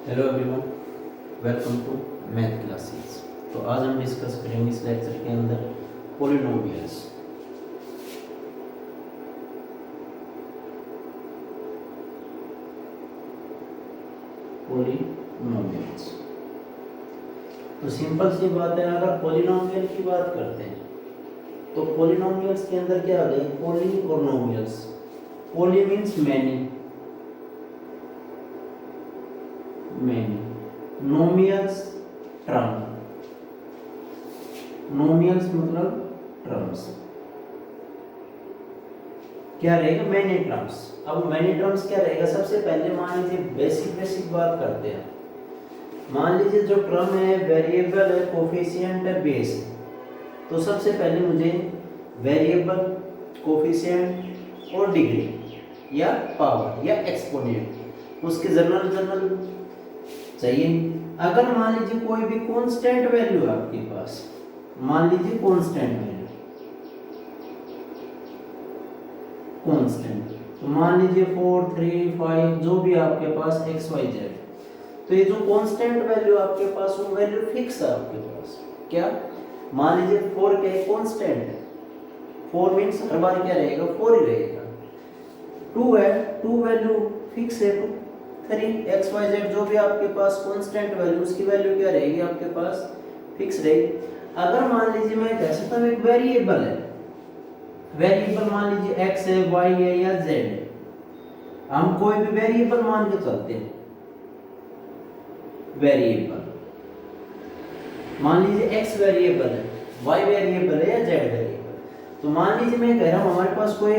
Hello everyone, welcome to math classes. तो आज हम डिस्कस करेंगे इस लेक्चर के अंदर पॉलिनोमियल्स। पॉलिनोमियल्स तो सिंपल सी बात है, अगर पॉलिनोमियल की बात करते हैं तो पॉलिनोमियल्स के अंदर क्या आ गई? पॉली और nomials. Poly means many, nomials term. Nomials मतलब टर्म्स। क्या रहेगा? Many terms. अब मैनी टर्म्स क्या रहेगा? सबसे पहले मान लीजिए बेसिक बात करते हैं। मान लीजिए जो टर्म है वेरिएबल है, कोफिशिएंट है, बेस है। तो सबसे पहले मुझे वेरिएबल, कोफिशिएंट और डिग्री या पावर या एक्सपोनेंट उसके जनरल चाहिए। अगर मान लीजिए कोई भी कांस्टेंट वैल्यू है आपके पास, मान लीजिए कांस्टेंट वैल्यू, कांस्टेंट, तो मान लीजिए 4, 3, 5 जो भी आपके पास x, y, z, तो ये जो कांस्टेंट वैल्यू आपके पास वो वैल्यू फिक्स है आपके पास। क्या? मान लीजिए 4 क्या है? कांस्टेंट है। 4 मींस हर बार क्या रहेगा? 4 ही रहेगा। 2 है, 2 वैल्यू फिक्स है। 3 x, y, z जो भी आपके पास कांस्टेंट वैल्यू, उसकी वैल्यू क्या रहेगी आपके पास? फिक्स रहेगी। अगर मान लीजिए मैं कह सकता हूँ एक वेरिएबल है, वेरिएबल मान लीजिए x है, y है या z है, हम कोई भी वेरिएबल मान के चलते हैं। वेरिएबल मान लीजिए x वेरिएबल है, y वेरिएबल है या z वेरिएबल। तो मान लीजिए मैं कह रहा हूँ हमारे पास कोई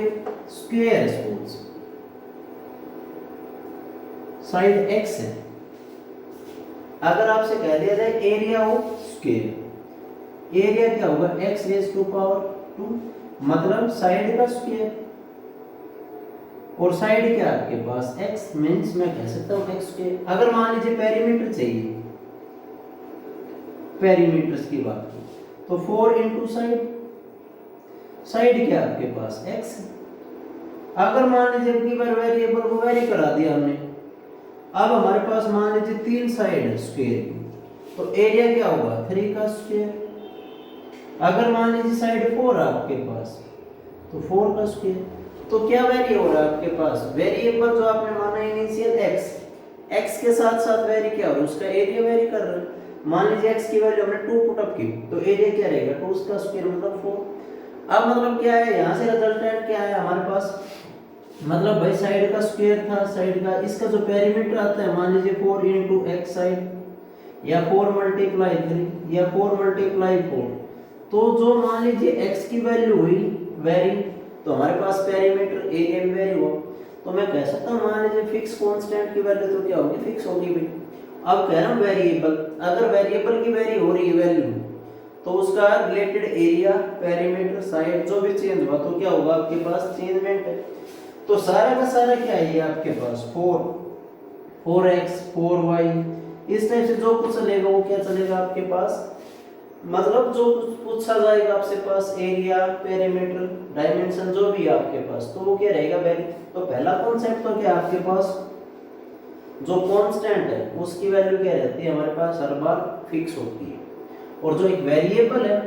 स्क्वायर है, सपोज साइड x है। अगर आपसे कह दिया जाए एरिया ऑफ स्क्वायर, एरिया क्या होगा? x रेज़ टू पावर 2, मतलब साइड का स्क्वायर। और साइड क्या आपके पास? x मींस मैं कह सकता हूँ x स्क्वायर। अगर मान लीजिए पेरीमीटर चाहिए, पेरीमीटर्स की बात की तो 4 इंटू साइड, साइड क्या आपके पास? x। अगर मान लीजिए कि वेरिएबल को वेरी करा दिया हमने, अब हमारे पास मान लीजिए 3 साइड है स्क्वायर की, तो एरिया क्या होगा? 3 का स्क्वायर। अगर मान लीजिए साइड 4 है आपके पास, तो 4 का स्क्वायर। तो क्या वेरी हो रहा है आपके पास? वेरिएबल जो आपने माना इनिशियल x के साथ साथ वेरी क्या हो रहा है? उसका एरिया वेरी कर रहा है। मान लीजिए x की वैल्यू हमने 2 पुट अप की, तो एरिया क्या रहेगा? 2 उसका स्क्वायर मतलब 4। अब मतलब क्या है यहाँ से रिजल्टेंट क्या है हमारे पास? मतलब भाई साइड का स्क्वायर था, साइड का, इसका जो पेरीमीटर आता है मान लीजिए 4 इंटू एक्स साइड या 4 मल्टीप्लाई 3 या 4 मल्टीप्लाई 4। तो जो मान लीजिए x की वैल्यू हुई वेरी, तो हमारे पास पेरीमीटर एरिया भी वेरी हुआ। तो मैं कह सकता हूँ मान लीजिए फिक्स कांस्टेंट की वैल्यू तो क्या होगी? फिक्स होगी भाई। अब कह रहा हूँ वेरिएबल, अगर वेरिएबल की वेरी हो रही है वैल्यू, तो उसका रिलेटेड एरिया, पेरीमीटर, साइड जो भी चेंज हुआ तो क्या होगा आपके पास? चेंजमेंट है। तो सारा का सारा क्या है ये आपके पास? 4x 4y, इस टाइप से जो कुछ चलेगा वो क्या चलेगा आपके पास? मतलब जो कुछ पूछा जाएगा आपसे पास, एरिया, पेरीमीटर, डायमेंशन जो भी है आपके पास, तो वो क्या रहेगा? वैल्यू। तो पहला कॉन्सेप्ट तो क्या आपके पास? जो कांस्टेंट है उसकी वैल्यू क्या रहती है हमारे पास? हर बार फिक्स होती है। और जो एक वेरिएबल है,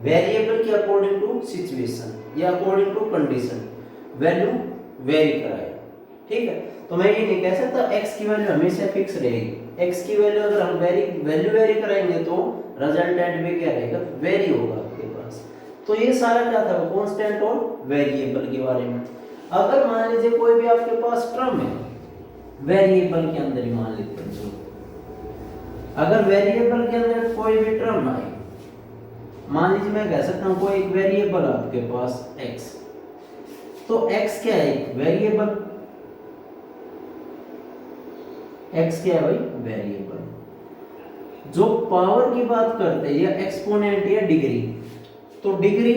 वेरिएबल की अकॉर्डिंग टू सिचुएशन या according to condition value vary कराएगा। ठीक है, तो मैं ये नहीं कह सकता x की वैल्यू हमेशा फिक्स रहेगी। x की वैल्यू अगर हम वैल्यू वेरी कराएंगे तो रिजल्टेंट में क्या रहेगा? वेरी होगा आपके पास। तो ये सारा क्या था? कांस्टेंट और वेरिएबल के बारे में। अगर मान लीजिए कोई भी आपके पास टर्म है वेरिएबल के अंदर ही, मान लेते हैं जो, अगर वेरिएबल के अंदर कोई भी टर्म आए, मान लीजिए मैं कह सकता हूँ कोई एक वेरिएबल आपके पास x, तो x क्या है? वेरिएबल। x क्या है भाई? वेरिएबल। जो पावर की बात करते हैं या एक्सपोनेंट या डिग्री, तो डिग्री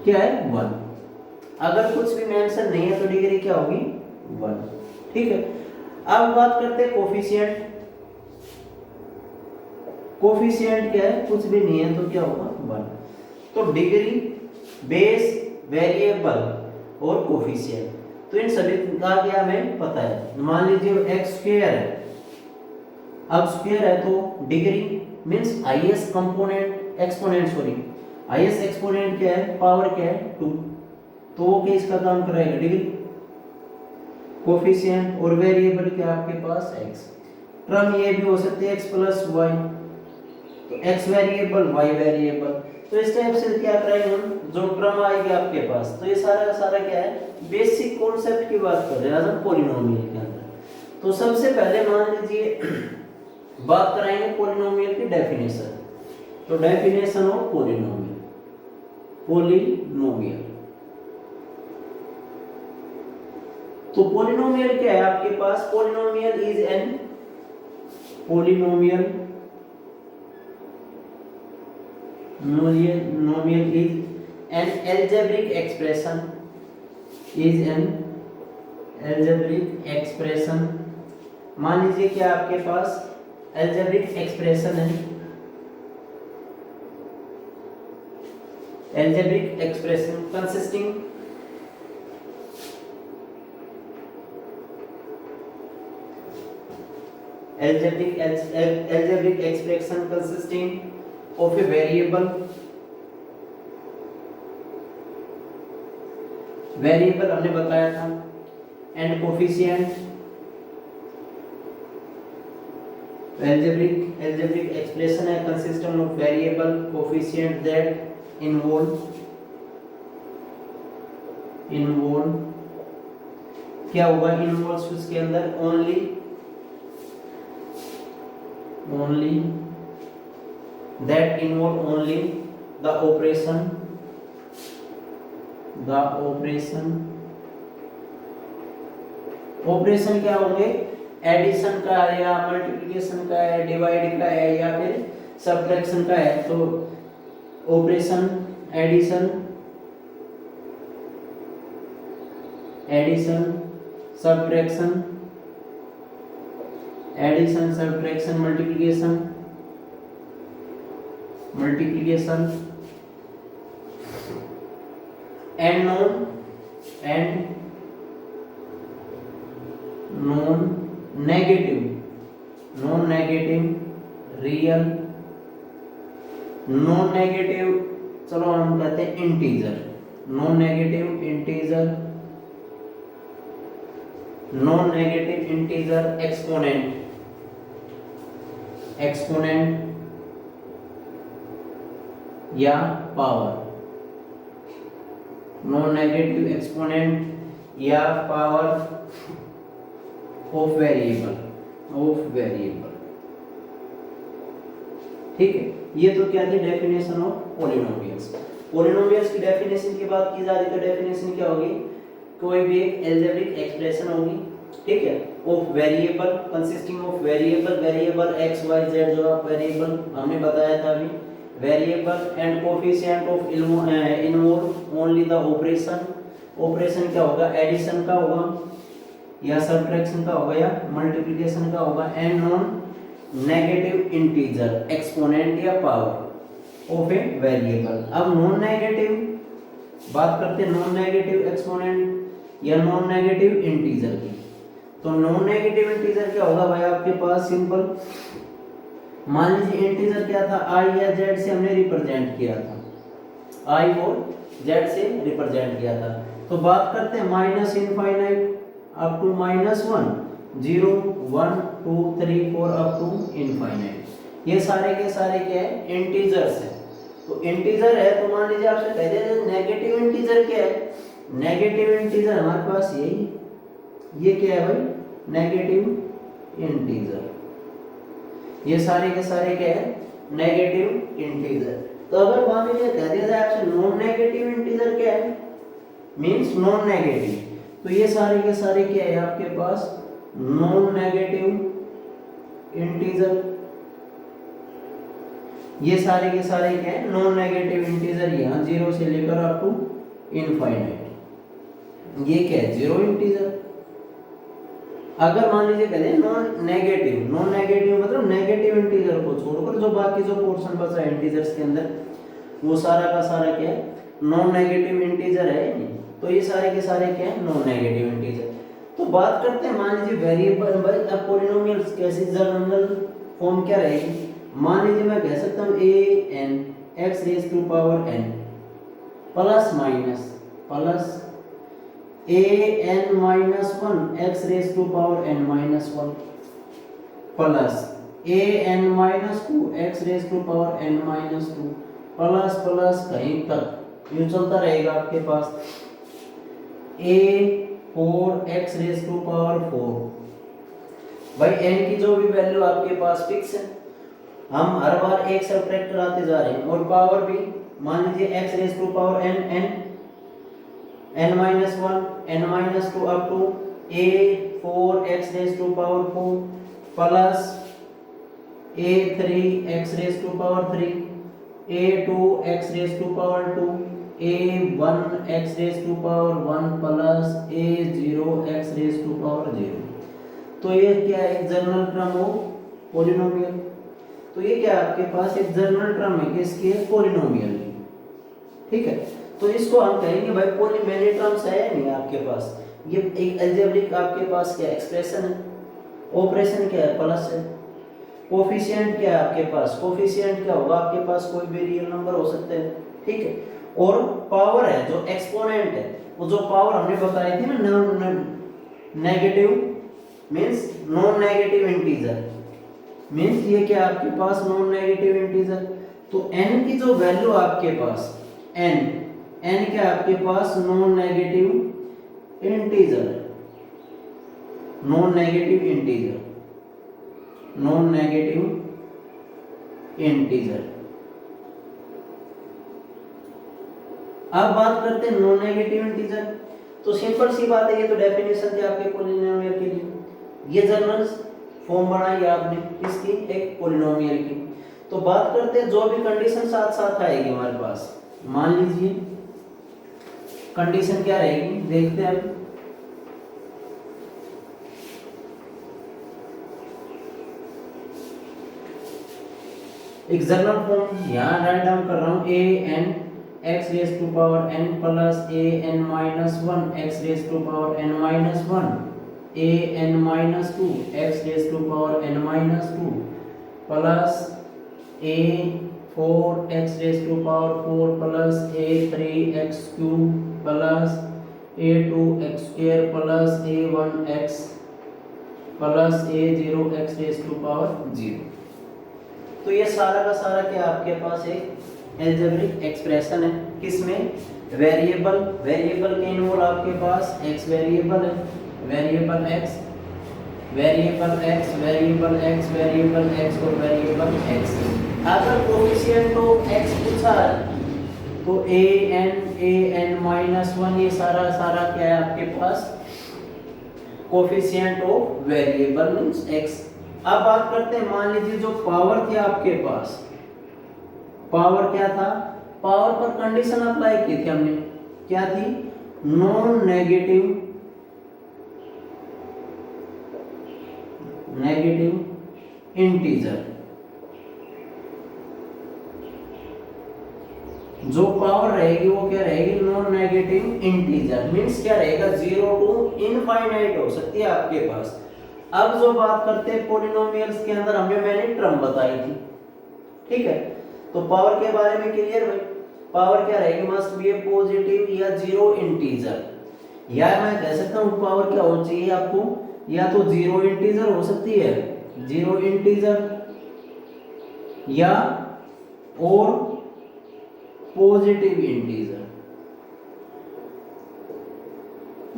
क्या है? 1। अगर कुछ भी मेंशन नहीं है तो डिग्री क्या होगी? 1। ठीक है, अब बात करते हैं कोफिशिएंट। कोफिशिएंट क्या है? कुछ भी नहीं है तो क्या होगा? 1। तो डिग्री, बेस, वेरिएबल और कोफिशिएंट, तो इन सभी का क्या हमें पता है। मान लीजिए एक्स स्क्वायर है, अब स्क्वायर है तो degree means highest component exponent sorry highest exponent क्या है, पावर क्या है 2, तो वो क्या इसका काम कराएगा डिग्री। कोफिशिएंट और वेरिएबल क्या आपके पास x, टर्म ये भी हो सकते हैं x प्लस वाई, तो x वेरिएबल y वेरिएबल, तो इस टाइप से क्या कराएंगे हम, जो टर्म आएगी आपके पास। तो ये सारा का सारा क्या है, बेसिक कॉन्सेप्ट की बात कर रहे हैं हम पॉलिनोमियल के अंदर। तो सबसे पहले मान लीजिए बात कराएंगे पॉलिनोमियल की डेफिनेशन। तो डेफिनेशन ऑफ पॉलिनोमियल, पॉलिनोमियल तो पॉलिनोमियल क्या है आपके पास, polynomial is an polynomial nomial is an algebraic expression, is an algebraic expression. मान लीजिए कि आपके पास एल्जेब्रिक एक्सप्रेशन है, algebraic expression consisting algebraic expression consisting of a variable हमने बताया था and coefficient, algebraic expression है consisting of variable coefficient that involve क्या होगा, involves उसके अंदर only that involve only the operation क्या होंगे, एडिशन का है या मल्टीप्लिकेशन का है, डिवाइड का है या फिर सब्ट्रैक्शन का है। तो operation addition subtraction multiplication and non negative real, non negative चलो हम कहते हैं integer, non negative integer exponent या पावर, नॉन नेगेटिव एक्सपोनेंट या पावर ऑफ वेरिएबल। ठीक है, ये तो क्या थी डेफिनेशन ऑफ पॉलिनोमियल्स। पॉलिनोमियल्स की डेफिनेशन की बात की जा रही तो डेफिनेशन क्या होगी, कोई भी एक एल्जेब्रिक एक्सप्रेशन होगी, ठीक है, of variable consisting of variable x y z, जो आप वेरिएबल हमने बताया था अभी, variable and coefficient of involve only the operation क्या होगा, एडिशन का होगा या सब्ट्रैक्शन का होगा या मल्टीप्लिकेशन का होगा, and non negative integer exponent या पावर ऑफ ए वेरिएबल। अब नॉन नेगेटिव बात करते हैं, नॉन नेगेटिव एक्सपोनेंट या नॉन नेगेटिव इंटीजर की। तो नॉन नेगेटिव इंटीजर क्या होगा भाई आपके पास, सिंपल मान लीजिए इंटीजर क्या था, i या z से हमने रिप्रेजेंट किया था, i और z से रिप्रेजेंट किया था। तो बात करते हैं minus infinite up to -1, 0 1 2 3 4 up to infinite, ये सारे के सारे क्या है, इंटीजर्स है। तो इंटीजर है तो मान लीजिए आपसे कह दे नेगेटिव इंटीजर क्या है, नेगेटिव इंटीजर हमारे पास यही, ये क्या है भाई, नेगेटिव इंटीजर, ये सारे के सारे क्या है, नेगेटिव इंटीजर। तो अगर मान लीजिए कह दिया जाए आपसे नॉन नेगेटिव इंटीजर क्या है, मींस नॉन नेगेटिव, तो ये सारे के सारे क्या है आपके पास, नॉन नेगेटिव इंटीजर, ये सारे के सारे क्या है, नॉन नेगेटिव इंटीजर, यहाँ 0 से लेकर अप टू इनफाइनाइट, ये क्या है, 0 इंटीजर। अगर मान लीजिए कहते हैं नॉन नेगेटिव मतलब नेगेटिव इंटीजर को छोड़कर जो बाकी जो पोर्शन बचा है इंटीजर्स के अंदर, वो सारा का सारा क्या है, नॉन नेगेटिव इंटीजर है। तो ये सारे के सारे क्या है, नॉन नेगेटिव इंटीजर। तो बात करते हैं, मान लीजिए वेरिएबल बाय अब पॉलिनोमियल्स कैसे जनरल फॉर्म क्या रहेगी। मान लीजिए मैं कह सकता हूँ a n x raise to power n plus a n minus 1 x raise to power n minus 1 plus a n minus 2 x raise to power n minus 2 plus plus कहीं तक यूं चलता रहेगा आपके पास a 4x raise to power 4। भाई n की जो भी वैल्यू आपके पास फिक्स है, हम हर बार एक सब्ट्रैक्ट कराते जा रहे हैं, और पावर भी मान लीजिए x raise to power n minus 1 n minus 2 up to a 4x raise to power 4 plus a 3x raise to power 3 a 2x raise to power 2 a 1x raise to power 1 plus a 0x raise to power 0। तो ये क्या है, एक general term हो polynomial. तो ये क्या आपके पास एक जनरल टर्म है किसकी, पॉलिनोमियल की, ठीक है। तो इसको हम कहेंगे भाई पॉली मेनी टर्म्स है या नहीं आपके पास, ये एक अलजेब्रिक आपके पास क्या एक्सप्रेशन है, ऑपरेशन क्या है, प्लस है। कोफिशिएंट क्या है आपके पास, कोफिशिएंट क्या होगा आपके पास, कोई भी रियल नंबर हो सकते हैं, ठीक है। और पावर है जो एक्सपोनेंट है, वो जो पावर हमने बताई थी ना, negative means non negative integer, means ये क्या आपके पास नॉन नेगेटिव इंटीजर। तो n की जो वैल्यू आपके पास n क्या आपके पास non negative integer, non negative integer, non negative integer. अब बात करते हैं नॉन नेगेटिव इंटीजर। तो सिंपल सी बात है, ये तो डेफिनेशन थी आपके पॉलिनोमियल के लिए, ये जनरल फॉर्म बनाई आपने किसकी, एक पॉलिनोमियल की। तो बात करते हैं जो भी कंडीशन साथ साथ आएगी हमारे पास, मान लीजिए कंडीशन क्या रहेगी, देखते हैं अब। एक जनरल फॉर्म यहाँ राइट डाउन कर रहा हूँ, a n x raise to power n plus a n minus 1 x raise to power n minus 1 a n minus 2 x raise to power n minus 2 plus a 4 x raise to power 4 plus a 3 x cube plus a 2 x square plus a 1 x plus a 0 x raise to power 0। तो ये सारा का सारा क्या आपके पास एक algebraic expression है, किसमें, वेरिएबल, वेरिएबल के इन्वॉल्व आपके पास x वेरिएबल है, variable x, variable x, variable x, variable x और वेरिएबल x। अगर कोएफिशिएंट ऑफ x पूछा तो a n माइनस 1, ये सारा सारा क्या है आपके पास, coefficient of variable means x। अब बात करते हैं, मान लीजिए जो पावर थी आपके पास, पावर क्या था, पावर पर कंडीशन अप्लाई की थी हमने, क्या थी, नॉन नेगेटिव इंटीजर। जो पावर रहेगी वो क्या रहेगी, नॉन नेगेटिव इंटीजर, मींस क्या रहेगा, 0 टू इनफाइनाइट हो सकती है आपके पास। अब जो बात करते हैं पॉलिनोमियल्स के अंदर, मैंने टर्म बताई थी, ठीक है। तो पावर के बारे में क्लियर भाई, पावर क्या रहेगी, मस्ट बी ए पॉजिटिव या जीरो इंटीजर, या मैं कह सकता हूँ पावर क्या होनी चाहिए आपको, या तो जीरो इंटीजर हो सकती है, जीरो इंटीजर, या और पॉजिटिव इंटीजर,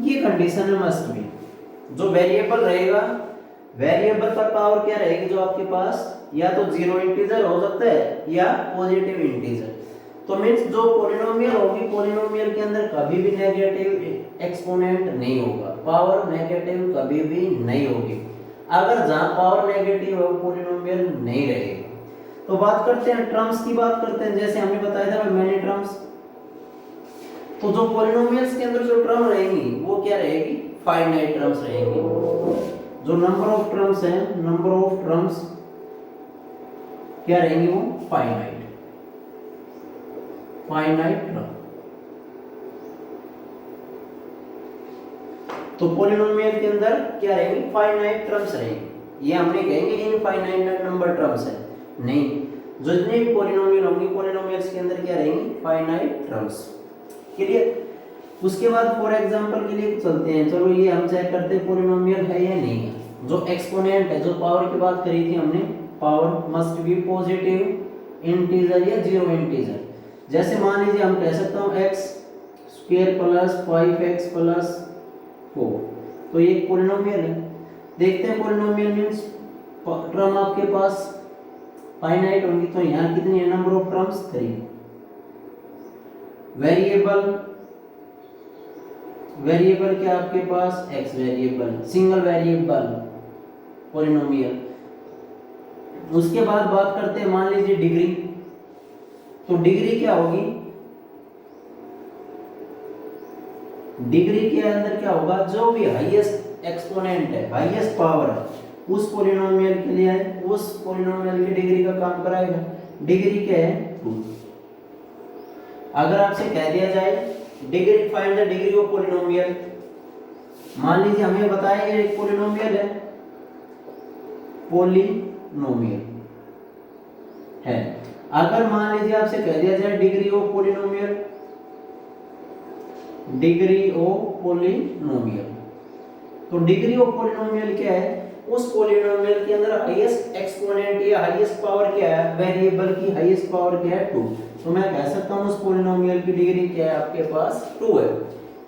ये कंडीशन है मस्ट बी। जो वेरिएबल रहेगा, वेरिएबल पर पावर क्या रहेगी जो आपके पास, या तो जीरो इंटीजर हो सकता है या पॉजिटिव इंटीजर। तो मींस जो पॉलिनोमियल होगी, पॉलिनोमियल के अंदर कभी भी नेगेटिव एक्सपोनेंट नहीं होगा, पावर नेगेटिव कभी भी नहीं होगी। अगर जहां पावर नेगेटिव हो पॉलिनोमियल नहीं रहेगा। तो बात करते हैं ट्रम्स की, बात करते हैं, जैसे हमने बताया था मेनी ट्रम्स। तो जो पॉलिनोमियल्स के अंदर जो टर्म रहेंगी वो क्या रहेगी, फाइनाइट टर्म्स रहेंगी। जो नंबर ऑफ टर्म्स हैं, नंबर ऑफ टर्म्स क्या रहेंगी, वो फाइनाइट, फाइनाइट टर्म। तो पॉलिनोमियल के अंदर क्या रहेंगे, फाइनाइट टर्म्स रहेंगे। ये हमने कहेंगे इनफाइनाइट नंबर टर्म्स है, नहीं, जो जितने भी पॉलिनोमियल होंगे पॉलिनोमियल्स के अंदर क्या रहेंगे, फाइनाइट टर्म्स। क्लियर। उसके बाद फॉर एग्जांपल के लिए चलते हैं, चलो ये हम चेक करते हैं पॉलिनोमियल है या नहीं है। जो एक्सपोनेंट है, जो पावर की बात करी थी हमने, power must be positive integer या जीरो इंटीजर। जैसे मान लीजिए हम कह सकता हूँ x square plus 5x plus 4, तो ये पॉलिनोमियल है। देखते हैं पॉलिनोमियल मींस टर्म आपके पास फाइनाइट होंगी, तो यहाँ कितनी है, नंबर ऑफ टर्म्स 3। वेरिएबल क्या आपके पास, x variable, single variable polynomial. उसके बाद बात करते हैं मान लीजिए डिग्री, तो डिग्री क्या होगी, डिग्री के अंदर क्या होगा, जो भी हाईएस्ट एक्सपोनेंट है, हाईएस्ट पावर है, उस पॉलिनोमियल के लिए है, उस पॉलिनोमियल की डिग्री का काम कराएगा। डिग्री क्या है, 2। अगर आपसे कह दिया जाए degree, find the degree of polynomial, मान लीजिए हमें बताया ये एक पॉलिनोमियल है, पॉलिनोमियल है। अगर मान लीजिए आपसे कह दिया जाए degree of polynomial, degree of polynomial, तो डिग्री ऑफ पॉलिनोमियल क्या है, उस पॉलिनोमियल के अंदर हाईएस्ट एक्सपोनेंट या हाईएस्ट पावर क्या है, वेरिएबल की हाईएस्ट पावर क्या है, 2। तो मैं कह सकता हूं उस पॉलिनोमियल की डिग्री क्या है, आपके पास 2 है।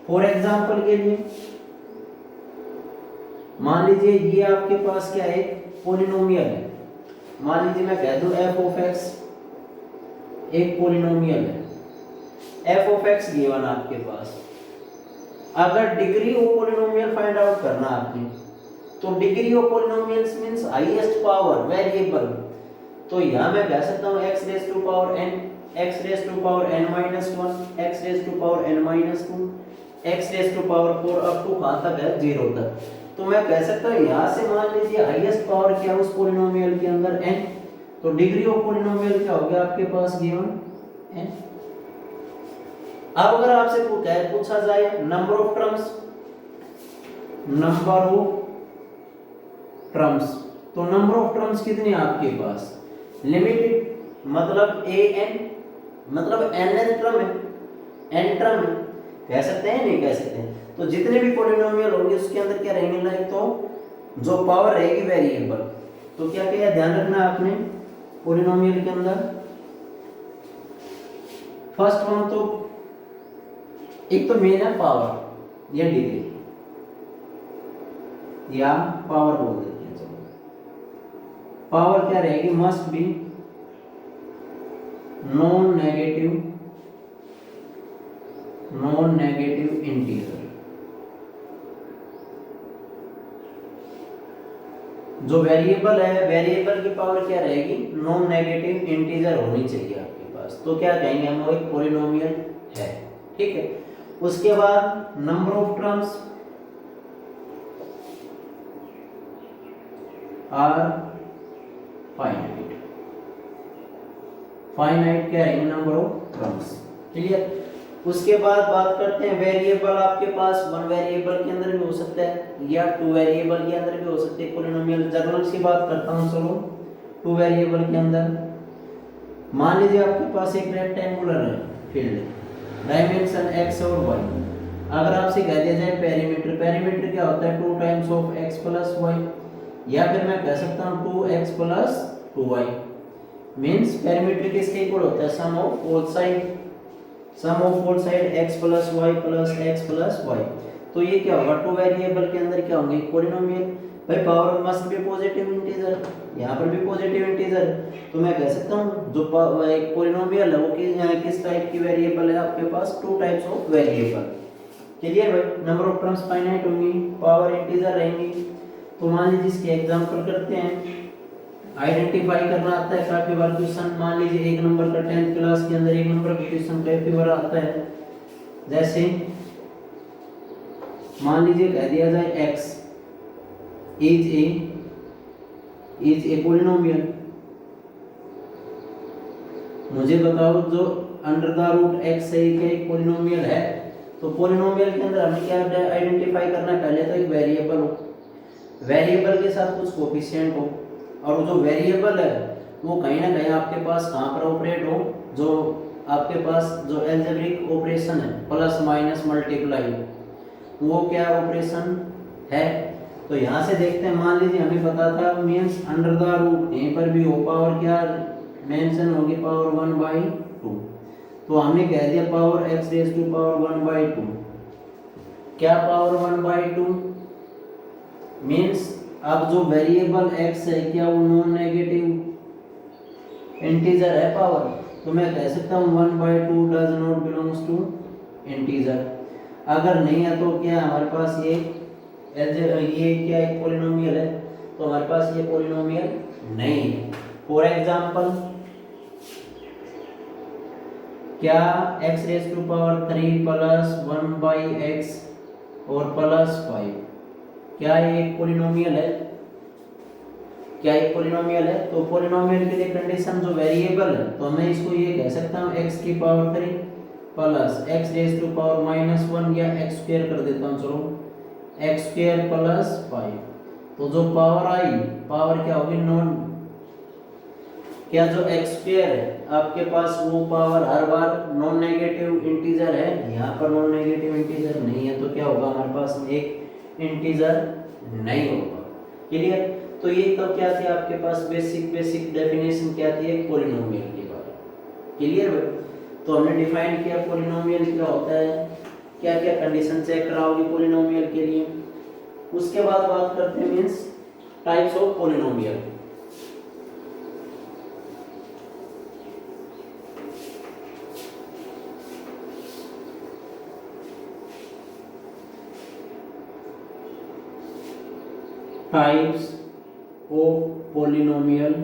फॉर एग्जांपल के लिए मान लीजिए ये आपके पास क्या है, पॉलिनोमियल है। मान लीजिए मैं कह दूं f ऑफ x एक पॉलिनोमियल है, f ऑफ x गिवन आपके पास। अगर degree of polynomial find out करना आपने, तो degree of polynomials means highest power variable, तो यहां मैं कह सकता हूं x raise to power n, x raise to power n minus 1, x raise to power n minus 2, x raise to power 4 up to कहां तक है, 0 तक। तो मैं कह सकता हूं यहां से मान लीजिए हाईएस्ट पावर क्या है उस पॉलिनोमियल के अंदर, n, तो डिग्री ऑफ पॉलिनोमियल क्या हो गया आपके पास, गिवन n। अब अगर आपसे पूछा जाए number of terms, number of terms, तो नंबर ऑफ टर्म्स कितने आपके पास, लिमिटेड, मतलब an, मतलब n टर्म है, n टर्म है, कह सकते हैं नहीं कह सकते हैं। तो जितने भी पॉलिनोमियल होंगे उसके अंदर क्या रहेंगे ना, तो जो पावर रहेगी वेरिएबल, तो क्या क्या ध्यान रखना है आपने पॉलिनोमियल के अंदर। फर्स्ट वन तो एक तो मेन है पावर या डिग्री या पावर बोल देते हैं, चलो पावर क्या रहेगी, must be non negative integer. जो वेरिएबल है, वेरिएबल की पावर क्या रहेगी, नॉन नेगेटिव इंटीजर होनी चाहिए आपके पास, तो क्या कहेंगे हम, वो एक पॉलिनोमियल है, ठीक है। उसके बाद number of terms are finite, finite क्या है, नंबर ऑफ टर्म्स, क्लियर। उसके बाद बात करते हैं वेरिएबल, आपके पास 1 वेरिएबल के अंदर भी हो सकता है या 2 वेरिएबल के अंदर भी हो सकते हैं पॉलिनोमियल। जनरल की बात करता हूं, चलो 2 वेरिएबल के अंदर मान लीजिए आपके पास एक रेक्टेंगुलर है फील्ड, डायमेंशन x और y। अगर आपसे कह दिया जाए पेरीमीटर, पेरीमीटर क्या होता है, 2 times of x plus y, या फिर मैं कह सकता हूं 2x plus 2y, means perimeter किसके इक्वल होता है, sum of both side, sum of both side x plus y plus x plus y। तो ये क्या होगा, 2 वेरिएबल के अंदर क्या होंगे, पॉलिनोमियल। भाई power must be positive integer, यहाँ पर भी पॉजिटिव इंटीजर, तो मैं कह सकता हूँ जो एक पॉलिनोमियल है वो किस टाइप की वेरिएबल है आपके पास, 2 टाइप्स ऑफ वेरिएबल, क्लियर भाई। नंबर ऑफ टर्म्स फाइनाइट होंगी, पावर इंटीजर रहेंगी। तो मान लीजिए इसके एग्जांपल करते हैं, आइडेंटिफाई करना आता है काफी बार क्वेश्चन, मान लीजिए 1 नंबर का 10th क्लास के अंदर 1 नंबर का क्वेश्चन काफी बार आता है। जैसे मान लीजिए कह दिया जाए x इज ए पॉलिनोमियल, मुझे बताओ जो अंडर द रूट x है क्या एक पॉलिनोमियल है, तो पॉलिनोमियल के अंदर हमें क्या आइडेंटिफाई करना है, पहले तो एक वेरिएबल हो, वेरिएबल के साथ कुछ कोफिशिएंट हो, और जो वेरिएबल है वो कहीं ना कहीं आपके पास कहाँ पर ऑपरेट हो, जो आपके पास जो एल्जेब्रिक ऑपरेशन है प्लस माइनस मल्टीप्लाई, वो क्या ऑपरेशन है। तो यहाँ से देखते हैं, मान लीजिए हमें पता था मीन्स अंडर द रूट, यहीं पर भी हो पावर क्या मेंशन होगी, पावर 1/2। तो हमने कह दिया power x raise to power 1/2, क्या पावर 1/2 मीन्स अब जो वेरिएबल x है क्या वो नॉन नेगेटिव इंटीजर है पावर, तो मैं कह सकता हूँ 1/2 does not belongs to integer. अगर नहीं है तो क्या हमारे पास ये क्या एक पॉलिनोमियल है, तो हमारे पास ये पॉलिनोमियल नहीं है। फॉर एग्जांपल क्या x raise to power 3 plus 1/x और प्लस 5 क्या ये एक पॉलिनोमियल है, क्या एक पॉलिनोमियल है। तो पॉलिनोमियल के लिए कंडीशन जो वेरिएबल है, तो मैं इसको ये कह सकता हूँ x की power 3 plus x raise to power -1 या x स्क्वायर कर देता हूँ, चलो x स्क्वायर प्लस 5। तो जो पावर आई, पावर क्या होगी नॉन, क्या जो x स्क्वायर है आपके पास वो पावर हर बार नॉन नेगेटिव इंटीजर है, यहाँ पर नॉन नेगेटिव इंटीजर नहीं है, तो क्या होगा हमारे पास एक इंटीजर नहीं होगा। क्लियर। तो ये तो क्या थी आपके पास बेसिक डेफिनेशन क्या थी एक पॉलिनोमियल के बारे में। क्लियर। तो हमने डिफाइन किया पॉलिनोमियल क्या होता है, क्या क्या कंडीशन चेक कराओगे पॉलिनोमियल के लिए। उसके बाद बात करते हैं means types of polynomial. Types of polynomial.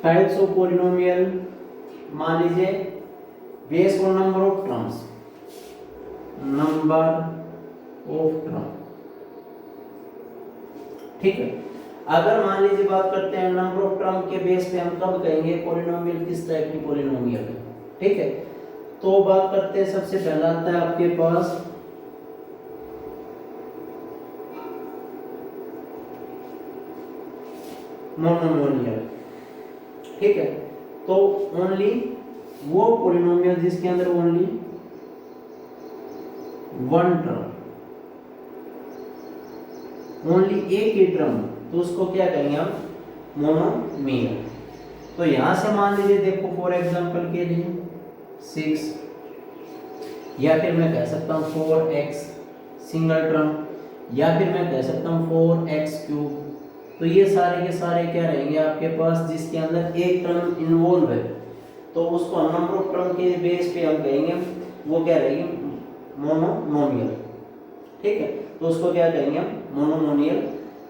Types of polynomial मान लीजिए based on number of terms, number of term. ठीक है। अगर मान लीजिए बात करते हैं नंबर ऑफ टर्म के बेस पे, हम कब कहेंगे पॉलिनोमियल किस टाइप की पॉलिनोमियल है। ठीक है। तो बात करते हैं, सबसे पहला आता है आपके पास मोनोमियल। ठीक है। तो ओनली वो पॉलिनोमियल जिसके अंदर ओनली वन टर्म, ओनली एक ही टर्म, तो उसको क्या कहेंगे हम मोनोमियल। तो यहां से मान लीजिए देखो फॉर एग्जांपल के लिए 6, या फिर मैं कह सकता हूं 4x सिंगल टर्म, या फिर मैं कह सकता हूं 4x3। तो ये सारे के सारे क्या रहेंगे आपके पास जिसके अंदर एक टर्म इन्वॉल्व है, तो उसको नंबर ऑफ टर्म के बेस पे हम कहेंगे वो क्या रहेगी मोनोमियल। ठीक है। तो उसको क्या कहेंगे हम मोनोमियल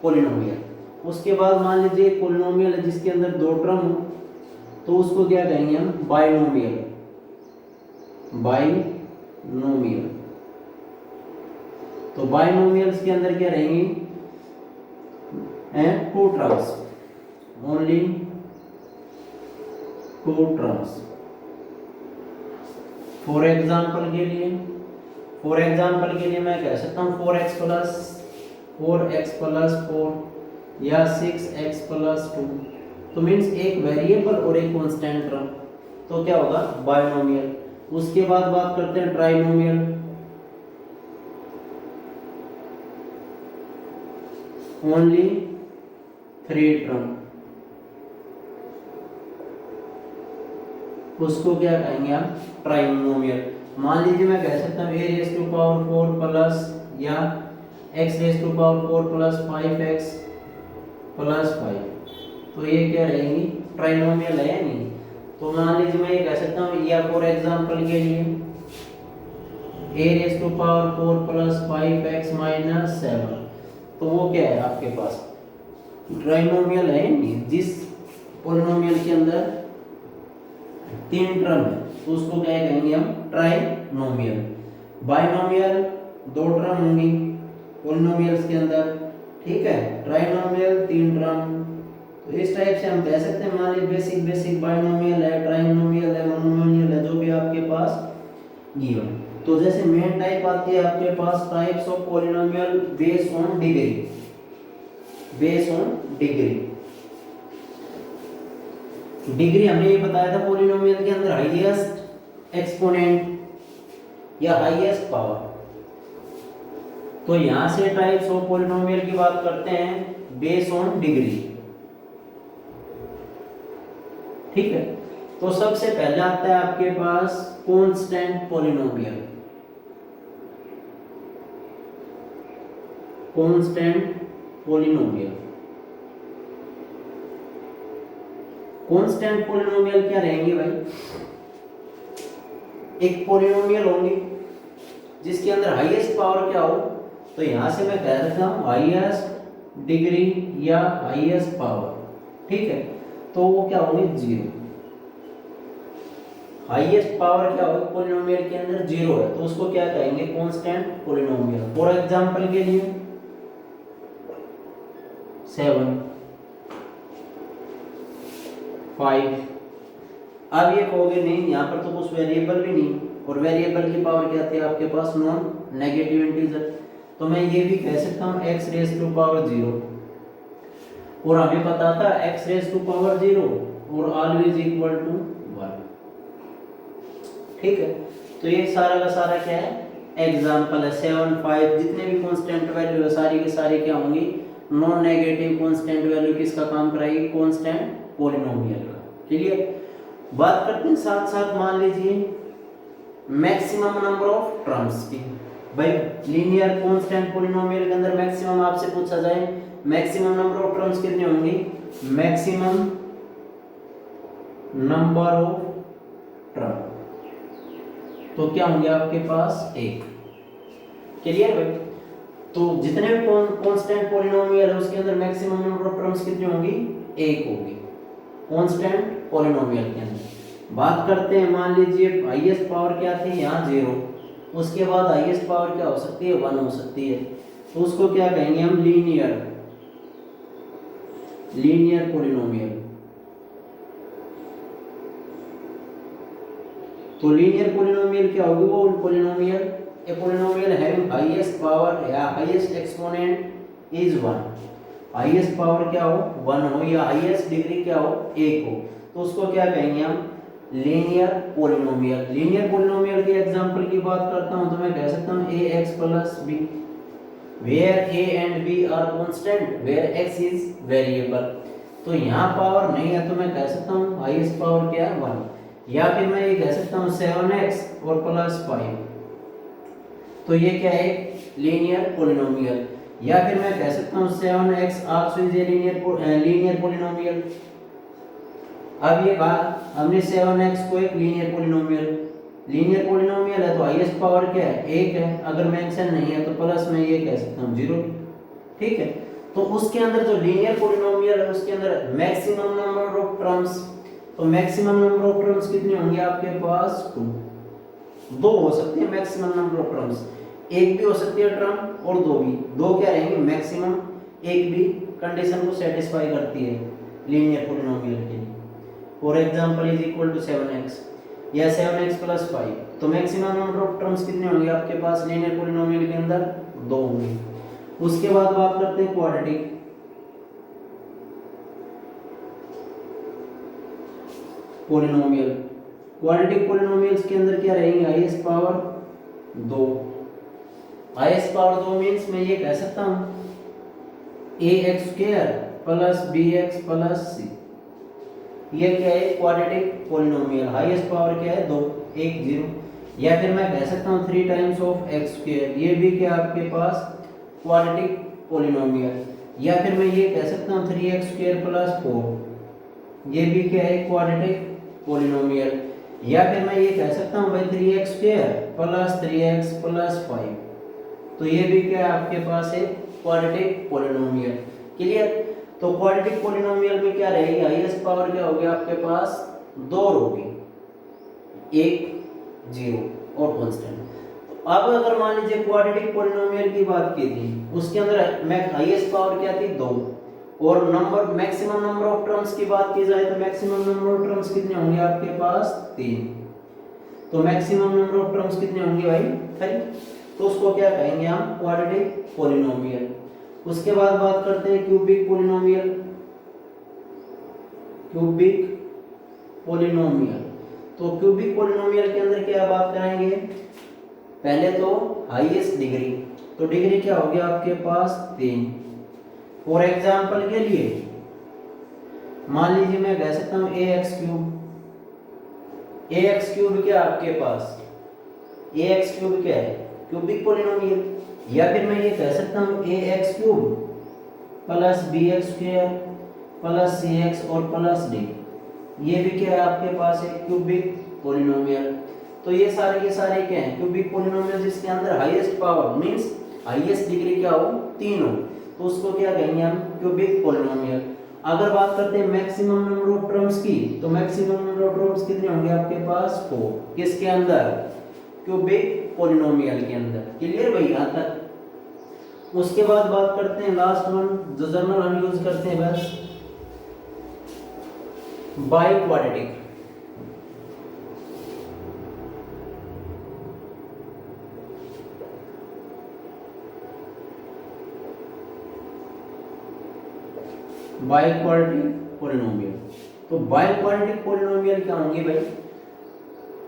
पॉलिनोमियल। उसके बाद मान लीजिए पॉलिनोमियल है जिसके अंदर दो टर्म हो, तो उसको क्या कहेंगे हम बाइनोमियल। बाइनोमियल। तो बाइनोमियल्स के अंदर क्या रहेंगी and two terms, only two terms। For example के लिए मैं कह सकता हूँ 4x प्लस 4 या 6x प्लस 2। तो मीन्स एक वेरिएबल और एक कांस्टेंट टर्म, तो क्या होगा बाइनोमियल। उसके बाद बात करते हैं ट्राइनोमियल। ओनली 3 टर्म, उसको क्या कहेंगे हम ट्राइनोमियल। मान लीजिए मैं कह सकता हूँ a raise to power 4 plus या x raise to power 4 plus 5x plus 5। तो ये क्या रहेंगी ट्राइनोमियल है नहीं। तो मान लीजिए मैं ये कह सकता हूँ, या फॉर एग्जांपल के लिए a raise to power 4 plus 5x minus 7। तो वो क्या है आपके पास ट्राइनोमियल है नहीं। जिस पॉलिनोमियल के अंदर 3 टर्म है तो उसको क्या कहेंगे हम ट्राइनोमियल। बाइनोमियल 2 टर्म होंगी पॉलिनोमियल्स के अंदर। ठीक है। ट्राइनोमियल 3 टर्म, तो इस टाइप से हम कह सकते हैं, मान लीजिए बेसिक बेसिक बाइनोमियल है, ट्राइनोमियल है, मोनोमियल है, जो भी आपके पास गिवन। तो जैसे मेन टाइप आती है आपके पास types of polynomial based on degree, based on degree. Degree हमने ये बताया था पॉलिनोमियल के अंदर हाईएस्ट एक्सपोनेंट या हाईएस्ट पावर। तो यहां से टाइप्स ऑफ पॉलिनोमियल की बात करते हैं बेस्ड ऑन डिग्री, ठीक है। तो सबसे पहले आता है आपके पास constant polynomial, constant polynomial. Constant polynomial क्या रहेंगे भाई? एक पॉलिनोमियल होंगे जिसके अंदर हाईएस्ट पावर क्या हो, तो यहां से मैं कह सकता हूं हाईएस्ट डिग्री या हाईएस्ट पावर, ठीक है। तो वो क्या होंगे? जीरो। हाईएस्ट पावर क्या होगी पॉलिनोमियल के अंदर? जीरो है, तो उसको क्या कहेंगे? Constant polynomial. फॉर एग्जांपल के लिए 7 5। अब ये कहोगे नहीं यहाँ पर तो कुछ वेरिएबल भी नहीं, और वेरिएबल की पावर क्या थी आपके पास? Non negative integer. तो मैं ये भी कह सकता हूँ x रेज टू पावर 0, और हमें पता था x रेज टू पावर 0 और ऑलवेज इक्वल टू 1, ठीक है। तो ये सारा का सारा क्या है? एग्जाम्पल है। 7 5 जितने भी कांस्टेंट वैल्यू है सारी के सारी क्या होंगी? नॉन नेगेटिव कांस्टेंट वैल्यू किसका काम कराएगी? कांस्टेंट पॉलिनोमियल का। क्लियर? बात करते हैं साथ साथ, मान लीजिए मैक्सिमम नंबर ऑफ टर्म्स की। भाई लीनियर कांस्टेंट पॉलिनोमियल के अंदर मैक्सिमम आपसे पूछा जाए, मैक्सिमम नंबर ऑफ टर्म्स कितनी होंगी? मैक्सिमम नंबर ऑफ टर्म तो क्या होंगे आपके पास? 1। क्लियर भाई? तो जितने भी कांस्टेंट पॉलिनोमियल है उसके अंदर मैक्सिमम नंबर ऑफ टर्म्स कितनी होंगी? 1 होगी कांस्टेंट पॉलिनोमियल के अंदर। बात करते हैं, मान लीजिए हाईएस्ट पावर क्या थी? यहाँ 0, उसके बाद हाईएस्ट पावर क्या हो सकती है? 1 हो सकती है। तो उसको क्या कहेंगे हम? Linear, linear polynomial. तो लीनियर पॉलिनोमियल क्या होगी? वो polynomial, a polynomial having highest power या highest exponent is 1। Highest power क्या हो? 1 हो, या हाईएस्ट डिग्री क्या हो? 1 हो। तो उसको क्या कहेंगे हम? Linear polynomial. लीनियर पॉलिनोमियल के एग्जांपल की बात करता हूं तो मैं कह सकता हूं ax plus b where a and b are constant where x is variable। तो यहाँ पावर नहीं है तो मैं कह सकता हूँ हाईएस्ट पावर क्या है? 1। या फिर मैं ये कह सकता हूँ 7x और प्लस 5, तो ये क्या है? Linear polynomial. या फिर मैं कह सकता हूँ 7x also is a linear polynomial. अब ये कहा हमने 7x को एक लीनियर पॉलिनोमियल, लीनियर पॉलिनोमियल है तो हाईएस्ट पावर क्या है? 1 है। अगर मेंशन नहीं है तो प्लस में ये कह सकता हूँ 0, ठीक है। तो उसके अंदर जो लीनियर पॉलिनोमियल है उसके अंदर मैक्सिमम नंबर ऑफ टर्म्स, तो मैक्सिमम नंबर ऑफ टर्म्स कितनी होंगी आपके पास? 2। 2 हो सकती है मैक्सिमम नंबर ऑफ टर्म्स, 1 भी हो सकती है टर्म और 2 भी। 2 क्या रहेंगे? मैक्सिमम। 1 भी कंडीशन को सेटिस्फाई करती है लीनियर पॉलिनोमियल के लिए। For example is equal to 7x या 7x प्लस 5, तो मैक्सिमम नंबर ऑफ टर्म्स कितने होंगे आपके पास लीनियर पॉलिनोमियल के अंदर? 2 होंगे। उसके बाद बात करते हैं क्वाड्रेटिक। पॉलिनोमियल, क्वाड्रेटिक पॉलिनोमियल्स के अंदर क्या रहेंगे? Highest power 2। Highest power 2 means मैं ये कह सकता हूँ ax² plus bx plus c। ये क्या है? Quadratic polynomial. हाईएस्ट पावर क्या है? 2, 1 0। या फिर मैं कह सकता हूँ 3 टाइम्स ऑफ x², ये भी क्या आपके पास? Quadratic polynomial. या फिर मैं ये कह सकता हूँ 3x² प्लस 4, ये भी क्या है? Quadratic polynomial. या फिर मैं ये कह सकता हूँ भाई 3x² प्लस 3x प्लस 5, तो ये भी क्या है आपके पास? है क्वाड्रेटिक पॉलिनोमियल। क्लियर? तो क्वाड्रेटिक पॉलिनोमियल में क्या रहेगी? हाईएस्ट पावर क्या होगी आपके पास? 2 होगी, 1 0 और कांस्टेंट। अब अगर मान लीजिए क्वाड्रेटिक पॉलिनोमियल की बात की थी, उसके अंदर मैं हाईएस्ट पावर क्या थी? 2, और number maximum number of terms की बात की जाए तो मैक्सिमम नंबर ऑफ टर्म्स कितने होंगे आपके पास 3। तो मैक्सिमम नंबर ऑफ टर्म्स कितने होंगे भाई 3। तो उसको क्या कहेंगे हम क्वाड्रेटिक पॉलिनोमियल। उसके बाद बात करते हैं क्यूबिक पॉलिनोमियल। क्यूबिक पॉलिनोमियल, तो क्यूबिक पॉलिनोमियल के अंदर क्या बात करेंगे, पहले तो हाईएस्ट डिग्री, तो डिग्री क्या होगी आपके पास 3। फॉर एग्जांपल के लिए मान लीजिए मैं कह सकता हूं ax क्यूब। ax क्यूब क्या आपके पास, ax क्यूब क्या है क्यूबिक पॉलिनोमियल। या फिर मैं ये कह सकता हूं ax cube plus bx square plus cx और प्लस d, ये भी क्या है आपके पास है क्यूबिक पॉलिनोमियल। तो ये सारे क्या हैं क्यूबिक पॉलिनोमियल जिसके अंदर highest power means highest degree क्या हो 3 हो, तो उसको क्या कहेंगे हम क्यूबिक पॉलिनोमियल। अगर बात करते हैं मैक्सिमम नंबर ऑफ टर्म्स की, तो मैक्सिमम नंबर ऑफ टर्म्स कितने होंगे आपके पास 4। किसके अंदर क्यूबिक पॉलिनोमियल के अंदर। क्लियर भाई यहाँ तक। उसके बाद बात करते हैं लास्ट वन जो जनरल हम यूज करते हैं बस, बाइक्वाड्रेटिक। बाइक्वाड्रेटिक पॉलिनोमियल, तो बाइक्वाड्रेटिक पॉलिनोमियल क्या होंगे भाई,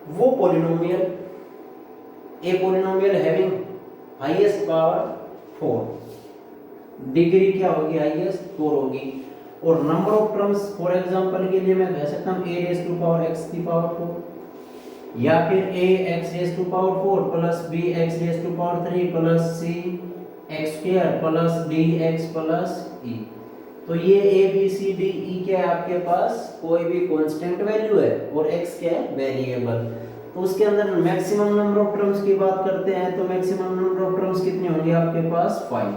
वो polynomial a polynomial having highest power 4, degree क्या होगी हाईएस्ट 4 होगी, और number of terms for example के लिए मैं कह सकता हूं a raise to power x की पावर 4, या फिर a x raise to power 4 plus b x raise to power 3 plus c x square plus d x plus e। तो ये a b c d e क्या है आपके पास कोई भी कांस्टेंट वैल्यू है और x क्या है वेरिएबल। तो उसके अंदर मैक्सिमम नंबर ऑफ टर्म्स की बात करते हैं, तो मैक्सिमम नंबर ऑफ टर्म्स कितने होंगे आपके पास 5,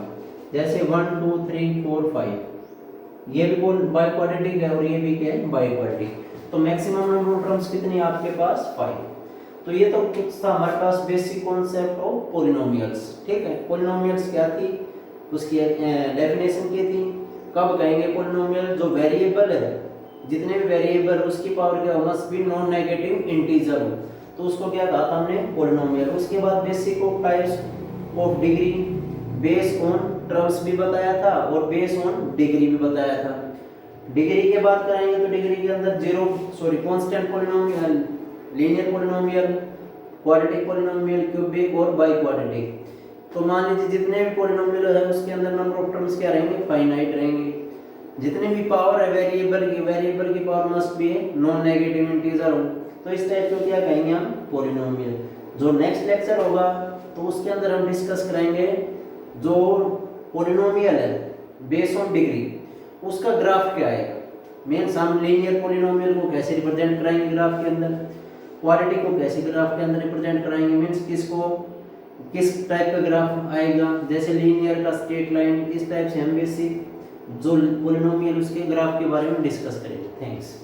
जैसे 1 2 3 4 5, ये भी बाइक्वाड्रेटिक है और ये भी क्या है बाइक्वाड्रेटिक। तो मैक्सिमम नंबर ऑफ टर्म्स कितनी है आपके पास 5। तो ये तो कुछ था हमारे पास बेसिक कॉन्सेप्ट ऑफ पॉलिनोमियल्स। ठीक है, पॉलिनोमियल्स क्या थी, उसकी डेफिनेशन क्या थी, कब कहेंगे पॉलिनोमियल, जो वेरिएबल है जितने भी वेरिएबल उसकी पावर क्या हो must be non negative integer हो, तो उसको क्या कहा था हमने पॉलिनोमियल। उसके बाद basic of types of degree, base on terms भी बताया था और बेस ऑन डिग्री भी बताया था। डिग्री की बात करेंगे तो डिग्री के अंदर constant polynomial, linear polynomial, quadratic polynomial, cubic और बाइक्वाड्रेटिक। तो मान लीजिए जितने भी पॉलिनोमियल है उसके अंदर नंबर ऑफ टर्म्स क्या रहेंगे फाइनाइट रहेंगे। जितनी भी पावर है वेरिएबल की power must be non negative integer हो, तो इस टाइप को क्या कहेंगे हम पॉलिनोमियल। जो नेक्स्ट लेक्चर होगा तो उसके अंदर हम डिस्कस करेंगे जो पॉलिनोमियल है बेस्ड ऑन डिग्री उसका ग्राफ क्या आएगा। मींस हम लीनियर पॉलिनोमियल को कैसे रिप्रेजेंट कराएंगे ग्राफ के अंदर, क्वाड्रेटिक को कैसे ग्राफ के अंदर रिप्रेजेंट कराएंगे, मींस किस टाइप का ग्राफ आएगा, जैसे लीनियर का स्ट्रेट लाइन, इस टाइप से हम बेसिक जो पॉलिनोमियल उसके ग्राफ के बारे में डिस्कस करेंगे। थैंक्स।